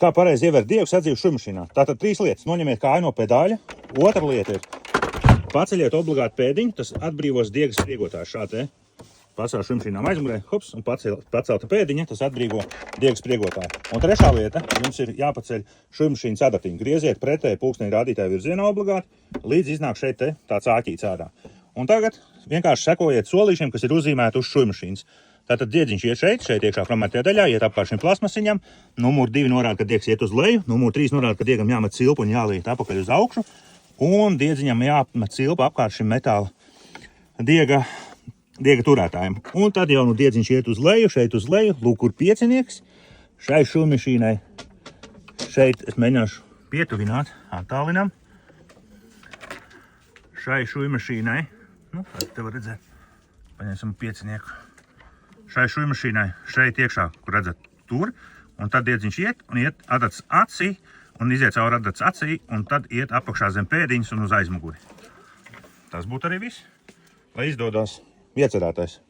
Kā pareizi ievērt diegu sadzīvu šujmašīnā. Tātad 3 lietas. Noņemiet kāju no pedāļa. Otra lieta ir paceļiet obligāti pēdiņu, tas atbrīvos diegas spriegotāju. Šādi pacēl šujmašīnām aizmugurē, hops, un pacelta pēdiņa, tas atbrīvo diegas spriegotāju. Un trešā lieta, jums ir jāpaceļ šujmašīnas adatiņu. Grieziet pretēji pulksteņa rādītāju virzienā obligāti, līdz iznāk šeit tāds āķīts ārā. Un tagad vienkārši sekojiet solīšiem, kas ir uzzīmēti uz šujmašīnas. Tātad diedziņš iet šeit iekšā framētajā daļā, iet apkārt šim plasmasiņam. Numur 2 norāda, ka diegs iet uz leju. Numur 3 norāda, ka diegam jāmet cilpu un jāliet apakaļ uz augšu. Un diedziņam jāmet cilpu apkārt šim metāla diega turētājiem. Un tad jau diedziņš iet uz leju, šeit uz leju. Lūk, kur piecinieks. Šai šujmašīnai šeit es mēģināšu pietuvināt, attālinam. Šai šujmašīnai, te var redzēt, paņemsim piecinieku. Šai šujmašīnai šeit iekšā, kur redzat tur, un tad diedziņš iet un iet adats acī, un iziet caur adats acī, un tad iet apakšā zem pēdiņas un uz aizmuguri. Tas būtu arī viss, lai izdodās iecerētais.